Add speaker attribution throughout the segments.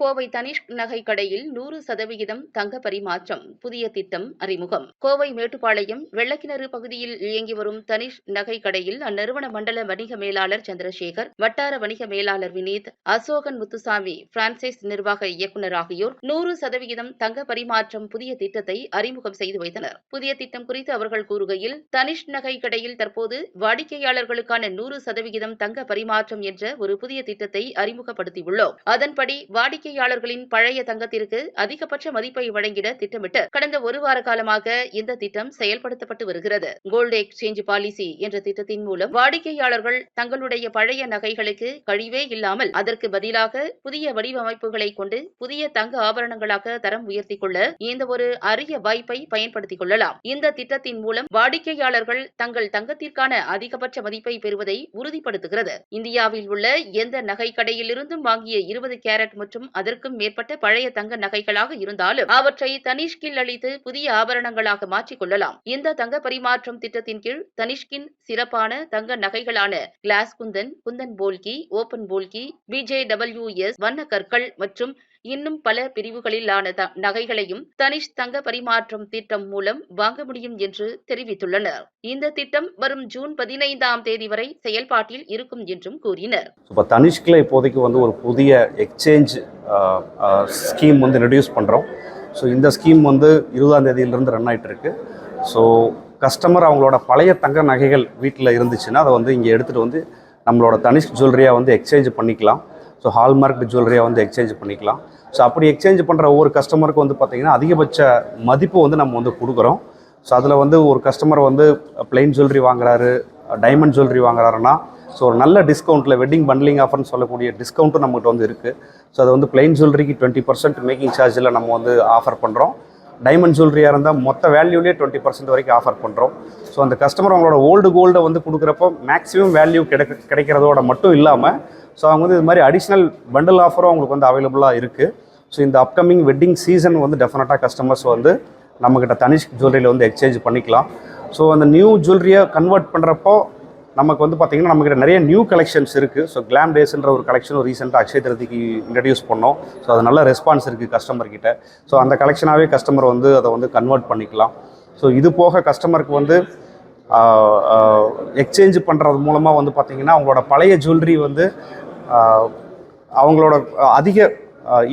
Speaker 1: கோவை தனிஷ்க் நகை கடையில் 100% தங்க பரிமாற்றம் புதிய திட்டம் அறிமுகம். கோவை மேட்டுப்பாளையம் வெள்ளக்கிணறு பகுதியில் இயங்கி வரும் தனிஷ்க் நகை கடையில் அந்நிறுவன மண்டல வணிக மேலாளர் சந்திரசேகர், வட்டார வணிக மேலாளர் வினீத், அசோகன் முத்துசாமி, பிரான்சைஸ் நிர்வாக இயக்குநர் ஆகியோர் 100% தங்க பரிமாற்றம் புதிய திட்டத்தை அறிமுகம் செய்து வைத்தனர். புதிய திட்டம் குறித்து அவர்கள் கூறுகையில், தனிஷ்க் நகை கடையில் தற்போது வாடிக்கையாளர்களுக்கான 100% தங்க பரிமாற்றம் என்ற ஒரு புதிய திட்டத்தை அறிமுகப்படுத்தியுள்ளோம். அதன்படி வாடிக்கையாளர்களின் பழைய தங்கத்திற்கு அதிகபட்ச மதிப்பை வழங்கிட திட்டமிட்டு கடந்த ஒரு வார காலமாக இந்த திட்டம் செயல்படுத்தப்பட்டு வருகிறது. கோல்டு எக்ஸ்சேஞ்ச் பாலிசி என்ற திட்டத்தின் மூலம் வாடிக்கையாளர்கள் தங்களுடைய பழைய நகைகளுக்கு கழிவே இல்லாமல் அதற்கு பதிலாக புதிய வடிவமைப்புகளை கொண்டு புதிய தங்க ஆபரணங்களாக தரம் உயர்த்திக் கொள்ள இந்த ஒரு அரிய வாய்ப்பை பயன்படுத்திக் கொள்ளலாம். இந்த திட்டத்தின் மூலம் வாடிக்கையாளர்கள் தங்கள் தங்கத்திற்கான அதிகபட்ச மதிப்பை பெறுவதை உறுதிப்படுத்துகிறது. இந்தியாவில் உள்ள எந்த நகை கடையிலிருந்தும் வாங்கிய 20 கேரட் மற்றும் அதற்கும் மேற்பட்ட பழைய தங்க நகைகளாக இருந்தாலும் அவற்றை தனிஷ்கில் அளித்து புதிய ஆபரணங்களாக மாற்றிக் கொள்ளலாம். இந்த தங்க பரிமாற்றம் திட்டத்தின் கீழ் தனிஷ்கின் சிறப்பான தங்க நகைகளான glass kundan, kundan polki, open polki, BJWS வண்ண கற்கள் மற்றும் இன்னும் பல பிரிவுகளிலான நகைகளையும் தனிஷ் தங்க பரிமாற்றம் திட்டம் மூலம் வாங்க முடியும் என்று தெரிவித்துள்ளனர். இந்த திட்டம் வரும் ஜூன் 15ஆம் தேதி வரை செயல்பாட்டில் இருக்கும் என்றும் கூறினர்.
Speaker 2: இப்போ தனிஷ்கில் இப்போதைக்கு ஒரு புதிய எக்ஸ்சேஞ்ச் ஸ்கீம் இன்ட்ரடியூஸ் பண்ணுறோம். ஸோ இந்த ஸ்கீம் 20ஆம் தேதியிலிருந்து ரன் ஆகிட்டு இருக்கு. ஸோ கஸ்டமர் அவங்களோட பழைய தங்க நகைகள் வீட்டில் இருந்துச்சுன்னா அதை இங்கே எடுத்துகிட்டு நம்மளோட தனிஷ்க் ஜுவல்லரியாக எக்ஸ்சேஞ்ச் பண்ணிக்கலாம். ஸோ ஹால்மார்க் ஜுவல்லரியாக எக்ஸ்சேஞ்ச் பண்ணிக்கலாம். ஸோ அப்படி எக்ஸ்சேஞ்ச் பண்ணுற ஒவ்வொரு கஸ்டமருக்கு பார்த்திங்கன்னா அதிகபட்ச மதிப்பு நம்ம கொடுக்குறோம். ஸோ அதில் ஒரு கஸ்டமர் பிளெயின் ஜுவல்லரி வாங்குறாரு, டைமண்ட் ஜுவல்லரி வாங்குறாருன்னா ஸோ ஒரு நல்ல டிஸ்கவுண்ட்டில் வெட்டிங் பண்ட்லிங் ஆஃபர்னு சொல்லக்கூடிய டிஸ்கவுண்ட்டும் நம்மகிட்ட இருக்குது. ஸோ அது பிளெயின் ஜுவல்லரிக்கு 20% மேக்கிங் சார்ஜில் நம்ம ஆஃபர் பண்ணுறோம். டைமண்ட் ஜுவல்லரியாக இருந்தால் மொத்த வேல்யூலேயே 20% வரைக்கும் ஆஃபர் பண்ணுறோம். ஸோ அந்த கஸ்டமர் அவங்களோட ஓல்டு கோல்டை கொடுக்குறப்போ மேக்ஸிமம் வேல்யூ கிடைக்கிறதோட மட்டும் இல்லாமல் ஸோ அவங்க இது மாதிரி அடிஷ்னல் பண்டில் ஆஃபரும் அவங்களுக்கு அவைலபிளாக இருக்குது. ஸோ இந்த அப்கமிங் வெட்டிங் சீசன் டெஃபினட்டாக கஸ்டமர்ஸ் நம்மக்கிட்ட தனிஷ்க் ஜுவல்லரியில் எக்ஸ்சேஞ்ச் பண்ணிக்கலாம். ஸோ அந்த நியூ ஜுவல்லரியை கன்வெர்ட் பண்ணுறப்போ நமக்கு பார்த்திங்கன்னா நம்மக்கிட்ட நிறைய நியூ கலெக்ஷன்ஸ் இருக்குது. ஸோ கிளாம் டேஸ்ன்ற ஒரு கலெக்ஷனும் ரீசெண்டாக அக்ஷய திருதிக்கு இன்ட்ரடியூஸ் பண்ணோம். ஸோ அது நல்ல ரெஸ்பான்ஸ் இருக்குது கஸ்டமர்கிட்ட. ஸோ அந்த கலெக்ஷனாகவே கஸ்டமர் அதை கன்வெர்ட் பண்ணிக்கலாம். ஸோ இது போக கஸ்டமருக்கு எக்ஸ்சேஞ்ச் பண்ணுறது மூலமாக பார்த்திங்கன்னா அவங்களோட பழைய ஜுவல்லரி அவங்களோட அதிக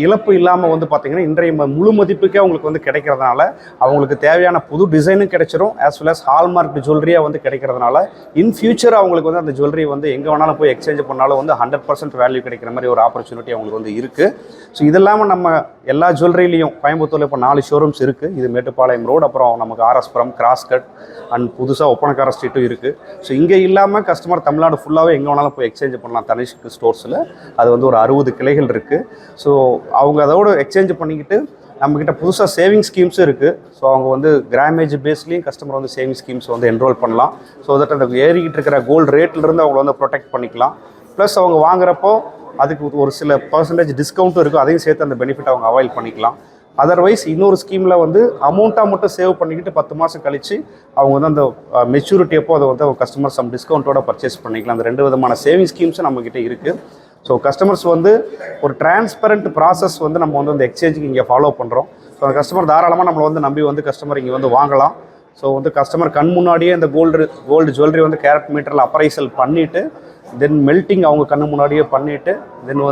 Speaker 2: இழப்பு இல்லாமல் பார்த்திங்கன்னா இன்றைய முழு மதிப்புக்கே அவங்களுக்கு கிடைக்கிறதுனால அவங்களுக்கு தேவையான புது டிசைனும் கிடைச்சிரும். ஆஸ் வெல் அஸ் ஹால்மார்க் ஜுவல்லரியாக கிடைக்கிறதுனால இன் ஃபியூச்சர் அவங்களுக்கு அந்த ஜுவல்லரி எங்கே வேணாலும் போய் எக்ஸ்சேஞ்ச் பண்ணாலும் 100% வேல்யூ கிடைக்கிற மாதிரி ஒரு ஆப்பர்ச்சுனிட்டி அவங்களுக்கு இருக்குது. ஸோ இது இல்லாமல் நம்ம எல்லா ஜுவல்லரிலையும் கோயம்புத்தூரில் இப்போ 4 ஷோரூம்ஸ் இருக்குது. இது மேட்டுப்பாளையம் ரோடு, அப்புறம் நமக்கு ஆர்எஸ்புரம், கிராஸ்கட் அண்ட் புதுசாக ஒப்பனக்கார ஸ்ட்ரீட்டும் இருக்குது. ஸோ இங்கே இல்லாமல் கஸ்டமர் தமிழ்நாடு ஃபுல்லாகவே எங்கே வேணாலும் போய் எக்ஸ்சேஞ்ச் பண்ணலாம். தனிஷ்க் ஸ்டோர்ஸில் அது ஒரு 60 கிளைகள் இருக்குது. ஸோ அவங்க அதோடு எக்ஸ்சேஞ்ச் பண்ணிக்கிட்டு நம்மக்கிட்ட புதுசாக சேவிங் ஸ்கீம்ஸும் இருக்குது. ஸோ அவங்க கிராமேஜ் பேஸ்லேயும் கஸ்டமர் சேவிங் ஸ்கீம்ஸ் என்ரோல் பண்ணலாம். ஸோ தட் அந்த ஏறிக்கிட்டு இருக்கிற கோல்டு ரேட்லேருந்து அவங்கள ப்ரொடெக்ட் பண்ணிக்கலாம். ப்ளஸ் அவங்க வாங்குறப்போ அதுக்கு ஒரு சில பர்சன்டேஜ் டிஸ்கவுண்ட்டும் இருக்குது. அதையும் சேர்த்து அந்த பெனிஃபிட் அவங்க அவைல் பண்ணிக்கலாம். அதர்வைஸ் இன்னொரு ஸ்கீமில் அமௌண்ட்டாக மட்டும் சேவ் பண்ணிக்கிட்டு 10 மாதம் கழித்து அவங்க அந்த மெச்சூரிட்டி அப்போ அதை கஸ்டமர் சம் டிஸ்கவுண்ட்டோட பர்ச்சேஸ் பண்ணிக்கலாம். அந்த 2 விதமான சேவிங் ஸ்கீம்ஸும் நம்மக்கிட்ட இருக்குது. ஸோ கஸ்டமர்ஸ் ஒரு டிரான்ஸ்பரண்ட் ப்ராசஸ் நம்ம அந்த எக்ஸ்சேஞ்சுக்கு இங்கே ஃபாலோ பண்ணுறோம். ஸோ அந்த கஸ்டமர் தாராளமாக நம்மளை நம்பி கஸ்டமர் இங்கே வாங்கலாம். ஸோ கஸ்டமர் கண் முன்னாடியே இந்த கோல்டு ஜுவல்லரி கேரட் மீட்டரில் அப்ரைசல் பண்ணிவிட்டு தென் மெல்ட்டிங் அவங்க கண்ணு முன்னாடியே பண்ணிவிட்டு தென்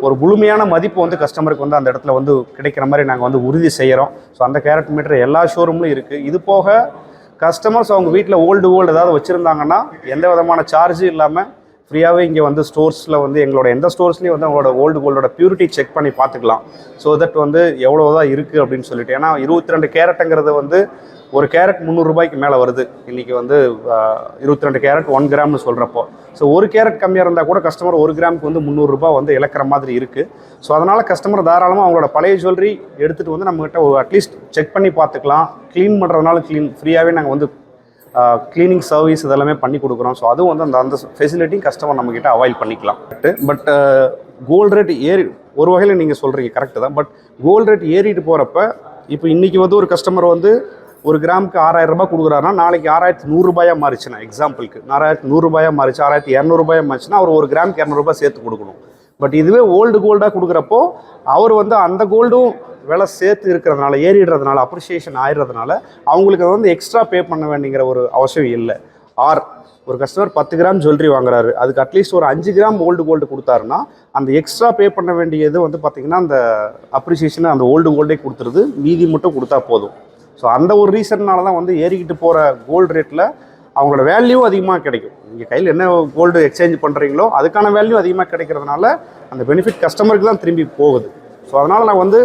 Speaker 2: ஒரு முழுமையான மதிப்பு கஸ்டமருக்கு அந்த இடத்துல கிடைக்கிற மாதிரி நாங்கள் உறுதி செய்கிறோம். ஸோ அந்த கேரட் மீட்டர் எல்லா ஷோரூம்லையும் இருக்குது. இது போக கஸ்டமர்ஸ் அவங்க வீட்டில் ஓல்டு ஏதாவது வச்சுருந்தாங்கன்னா எந்த விதமான சார்ஜும் இல்லாமல் ஃப்ரீயாகவே இங்கே ஸ்டோர்ஸில் எங்களோட எந்த ஸ்டோர்ஸ்லேயும் அவங்களோட ஓல்டு கோல்டோட பியூரிட்டி செக் பண்ணி பார்த்துக்கலாம். ஸோ தட் எவ்வளோ தான் இருக்குது அப்படின்னு சொல்லிட்டு. ஏன்னா 22 கேரட்டுங்கிறது ஒரு கேரட் 300 ரூபாய்க்கு மேலே வருது. இன்றைக்கி 22 கேரட் 1 கிராம்னு சொல்கிறப்போ ஸோ ஒரு கேரட் கம்மியாக இருந்தால் கூட கஸ்டமர் 1 கிராமுக்கு 300 ரூபாய் இழக்கிற மாதிரி இருக்குது. ஸோ அதனால் கஸ்டமர் தாராளமாக அவங்களோட பழைய ஜுவல்லரி எடுத்துகிட்டு நம்மகிட்ட அட்லீஸ்ட் செக் பண்ணி பார்த்துக்கலாம். க்ளீன் பண்ணுறதுனால ஃப்ரீயாகவே நாங்கள் க்ளீனிங் சர்வீஸ் இதெல்லாமே பண்ணி கொடுக்குறோம். ஸோ அதுவும் அந்த ஃபெசிலிட்டியும் கஸ்டமர் நம்மக்கிட்ட அவைல் பண்ணிக்கலாம். பட் கோல்டு ரேட் ஒரு வகையில் நீங்கள் சொல்கிறீங்க கரெக்டு தான். பட் கோல்டு ரேட் ஏறிட்டு போகிறப்ப இப்போ இன்றைக்கி ஒரு கஸ்டமர் 1 கிராமுக்கு 6000 ரூபாய் கொடுக்குறாருன்னா நாளைக்கு 6100 ரூபாயாக மாறிச்சுன்னா எக்ஸாம்பிளுக்கு 6100 ரூபாயாக மாறிச்சு 6200 ரூபாயாக மாறிச்சுன்னா அவர் 1 கிராமுக்கு 200 ரூபாய் சேர்த்து கொடுக்கணும். பட் இதுவே ஓல்டு கோல்டாக கொடுக்குறப்போ அவர் வந்து அந்த கோல்டும் விலை சேர்த்து இருக்கிறதுனால, ஏறிடுறதுனால, அப்ரிஷியேஷன் ஆயிடுறதுனால அவங்களுக்கு வந்து எக்ஸ்ட்ரா பே பண்ண வேண்டிங்கிற ஒரு அவசியம் இல்லை. ஆர் ஒரு கஸ்டமர் 10 கிராம் ஜுவல்லரி வாங்குறாரு, அதுக்கு அட்லீஸ்ட் ஒரு 5 கிராம் ஓல்டு கோல்டு கொடுத்தாருன்னா அந்த எக்ஸ்ட்ரா பே பண்ண வேண்டியது வந்து பார்த்திங்கன்னா அந்த அப்ரிஷியேஷனை அந்த ஓல்டு கோல்டே கொடுத்துருது, மீதி மட்டும் கொடுத்தா போதும். ஸோ அந்த ஒரு ரீசன்னால தான் வந்து ஏறிக்கிட்டு போகிற கோல்டு ரேட்டில் அவங்களோட வேல்யூ அதிகமாக கிடைக்கும். நீங்கள் கையில் என்ன கோல்டு எக்ஸ்சேஞ்ச் பண்ணுறீங்களோ அதுக்கான வேல்யூ அதிகமாக கிடைக்கிறதுனால அந்த பெனிஃபிட் கஸ்டமருக்கு தான் திரும்பி போகுது. ஸோ அதனால் நான் வந்து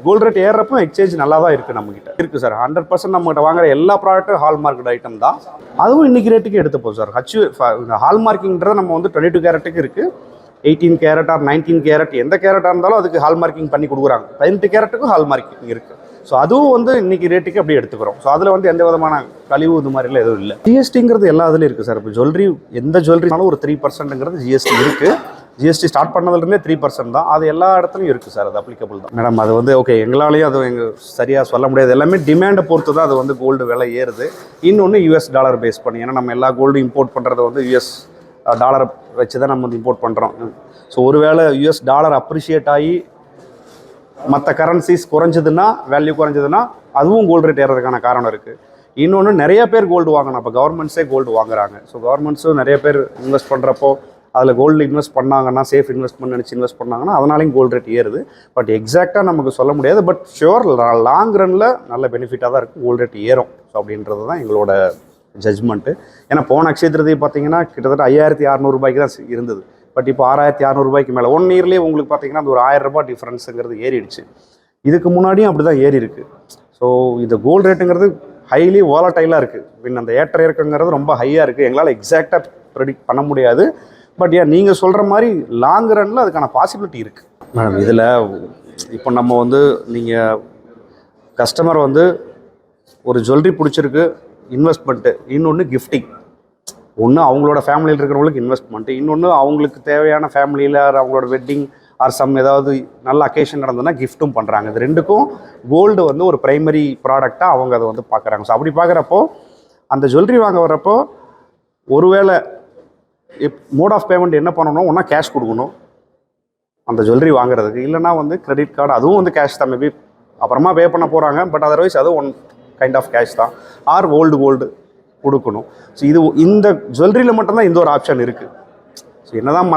Speaker 2: கோல்டு ரேட் ஏறுறப்போ எக்ஸ்சேஞ்ச் நல்லா தான் இருக்குது நம்மகிட்ட. இருக்குது சார், 100% நம்மகிட்ட வாங்குற எல்லா ப்ராடக்ட்டும் ஹால்மார்க் ஐட்டம் தான். அதுவும் இன்றைக்கி ரேட்டுக்கு எடுத்துப்போம் சார். இந்த ஹால்மார்க்கிங்கிறது நம்ம வந்து 22 கேரட்டுக்கு இருக்குது, 18 கேரட் ஆர் 19 கேரட், எந்த கேரட்டாக இருந்தாலும் அதுக்கு ஹால்மார்க்கிங் பண்ணி கொடுக்குறாங்க. 18 கேரட்டுக்கும் ஹால்மார்க்கிங் இருக்குது. ஸோ அதுவும் வந்து இன்றைக்கி ரேட்டுக்கு அப்படி எடுத்துக்கிறோம். ஸோ அதில் வந்து எந்த விதமான கழிவு இது மாதிரிலாம் எதுவும் இல்லை. ஜிஎஸ்டிங்கிறது எல்லா இதுலையும் இருக்குது சார். இப்போ ஜுவல்லரி எந்த ஜுவல்லரினாலும் ஒரு 3%ங்கிறது ஜிஎஸ்டி இருக்குது. ஜிஎஸ்டி ஸ்டார்ட் பண்ணதுலேருந்தே 3% தான். அது எல்லா இடத்துலையும் இருக்குது சார், அது அப்ளிகபிள் தான். மேடம் அது வந்து ஓகே, எங்களாலேயும் அது எங்கள் சரியாக சொல்ல முடியாது. எல்லாமே டிமாண்டை பொறுத்து தான் அது வந்து கோல்டு விலை ஏறுது. இன்னொன்று US டாலர் பேஸ் பண்ணி, ஏன்னா நம்ம எல்லா கோல்டு இம்போர்ட் பண்ணுறது வந்து US டாலரை வச்சு தான் நம்ம வந்து இம்போர்ட் பண்ணுறோம். ஸோ ஒருவேளை US டாலர் அப்ரிஷியேட் ஆகி மற்ற கரன்சிஸ் குறைஞ்சதுன்னா, வேல்யூ குறைஞ்சதுன்னா அதுவும் கோல்டு ரேட் ஏறதுக்கான காரணம் இருக்குது. இன்னொன்று நிறைய பேர் கோல்டு வாங்கணும். இப்போ கவர்மெண்ட்ஸே கோல்டு வாங்குறாங்க. ஸோ கவர்மெண்ட்ஸும் நிறைய பேர் இன்வெஸ்ட் பண்ணுறப்போ அதில் கோல்டு இன்வெஸ்ட் பண்ணாங்கன்னா, சேஃப் இன்வெஸ்ட்மெண்ட் நினச்சி இன்வெஸ்ட் பண்ணாங்கன்னா அதனாலையும் கோல்டு ரேட் ஏறுது. பட் எக்ஸாக்டாக நமக்கு சொல்ல முடியாது. பட் ஷுவர் லாங் ரனில் நல்ல பெனிஃபிட்டாக தான் இருக்கும், கோல்டு ரேட் ஏறும். ஸோ அப்படின்றது தான் எங்களோட ஜட்ஜ்மெண்ட்டு. ஏன்னா போன அக்ஷய திருதியை பார்த்தீங்கன்னா கிட்டத்தட்ட 5600 ரூபாய்க்கு தான் இருந்தது. பட் இப்போ 6600 ரூபாய்க்கு மேலே 1 இயர்லேயே உங்களுக்கு பார்த்தீங்கன்னா அது ஒரு 1000 ரூபாய் டிஃப்ரென்ஸுங்கிறது ஏறிடுச்சு. இதுக்கு முன்னாடியும் அப்படி தான் ஏறி இருக்குது. ஸோ இந்த கோல்டு ரேட்டுங்கிறது ஹைலி வாலட்டைலாக இருக்குது. பின் அந்த ஏற்ற இறக்கங்கிறது ரொம்ப ஹையாக இருக்குது. எங்களால் எக்ஸாக்டாக ப்ரெடிக்ட் பண்ண முடியாது. பட் ஏன் நீங்கள் சொல்கிற மாதிரி லாங் ரனில் அதுக்கான பாசிபிலிட்டி இருக்குது மேடம். இதில் இப்போ நம்ம வந்து நீங்கள் கஸ்டமர் வந்து ஒரு ஜுவல்லரி பிடிச்சிருக்கு, இன்வெஸ்ட்மெண்ட்டு, இன்னொன்று கிஃப்டிங். ஒன்று அவங்களோட ஃபேமிலியில் இருக்கிறவங்களுக்கு இன்வெஸ்ட்மெண்ட்டு, இன்னொன்று அவங்களுக்கு தேவையான ஃபேமிலியில் அவங்களோட வெட்டிங் ஆர் சம் ஏதாவது நல்ல அக்கேஷன் நடந்ததுன்னா கிஃப்ட்டும் பண்ணுறாங்க. இது ரெண்டுக்கும் கோல்டு வந்து ஒரு ப்ரைமரி ப்ராடக்டாக அவங்க அதை வந்து பார்க்குறாங்க. ஸோ அப்படி பார்க்குறப்போ அந்த ஜுவல்லரி வாங்க வர்றப்போ ஒருவேளை மோட் ஆஃப் பேமெண்ட் என்ன பண்ணணும், ஒன்றா கேஷ் கொடுக்கணும் அந்த ஜுவல்லரி வாங்குறதுக்கு, இல்லைனா வந்து கிரெடிட் கார்டு, அதுவும் வந்து கேஷ் தான். மேபி அப்புறமா பே பண்ண போகிறாங்க, பட் அதர்வைஸ் அதுவும் ஒன் கைண்ட் ஆஃப் கேஷ் தான். ஆர் கோல்டு கொடுக்கணும். ஸோ இது இந்த ஜுவல்லரியில் மட்டும்தான் இந்த ஒரு ஆப்ஷன் இருக்குது. ஸோ என்னதான்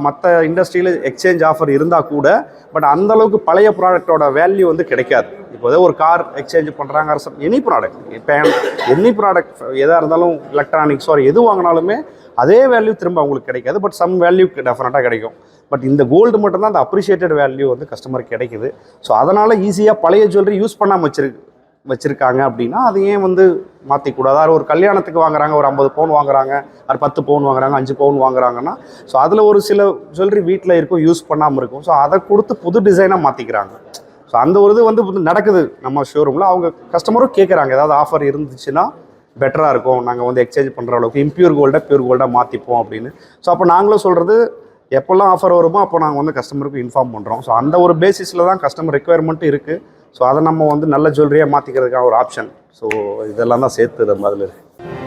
Speaker 2: மற்ற இண்டஸ்ட்ரியில் எக்ஸ்சேஞ்ச் ஆஃபர் இருந்தால் கூட பட் அந்தளவுக்கு பழைய ப்ராடக்டோட வேல்யூ வந்து கிடைக்காது. இப்போ ஒரு கார் எக்ஸ்சேஞ்ச் பண்ணுறாங்க, எனி ப்ராடக்ட், இப்போ எனி ப்ராடக்ட் எதாக இருந்தாலும் எலக்ட்ரானிக்ஸ் ஆர் எது வாங்கினாலுமே அதே வேல்யூ திரும்ப அவங்களுக்கு கிடைக்காது. பட் சம் வேல்யூ டெஃபினட்டாக கிடைக்கும். பட் இந்த கோல்டு மட்டும்தான் அந்த அப்ரிஷியேட்டட் வேல்யூ வந்து கஸ்டமருக்கு கிடைக்குது. ஸோ அதனால் ஈஸியாக பழைய ஜுவல்லரி யூஸ் பண்ணாமல் வச்சுருக்காங்க அப்படின்னா அது ஏன் வந்து மாற்றிக்கூடாது? ஒரு கல்யாணத்துக்கு வாங்குறாங்க, ஒரு 50 பவுன் வாங்குறாங்க, ஒரு 10 பவுன் வாங்குறாங்க, 5 பவுன் வாங்குறாங்கன்னா ஸோ அதில் ஒரு சில ஜுவல்லரி வீட்டில் இருக்கும், யூஸ் பண்ணாமல் இருக்கும். ஸோ அதை கொடுத்து புது டிசைனாக மாற்றிக்கிறாங்க. ஸோ அந்த ஒரு இது வந்து நடக்குது நம்ம ஷோரூமில். அவங்க கஸ்டமரும் கேட்குறாங்க, ஏதாவது ஆஃபர் இருந்துச்சுன்னா பெட்டராக இருக்கும், நாங்கள் வந்து எக்ஸ்சேஞ்ச் பண்ணுற அளவுக்கு இம்பியூர் பியூர் கோல்டாக மாற்றிப்போம் அப்படின்னு. ஸோ அப்போ நாங்களும் சொல்கிறது, எப்போல்லாம் ஆஃபர் வருமோ அப்போ நாங்கள் வந்து கஸ்டமருக்கு இன்ஃபார்ம் பண்ணுறோம். ஸோ அந்த ஒரு பேசிஸில் தான் கஸ்டமர் ரெக்குயர்மெண்ட்டும் இருக்குது. ஸோ அதை நம்ம வந்து நல்ல ஜுவல்லரியாக மாற்றிக்கிறதுக்கான ஒரு ஆப்ஷன். ஸோ இதெல்லாம் தான் சேர்த்து நம்ம அதில் இருக்குது.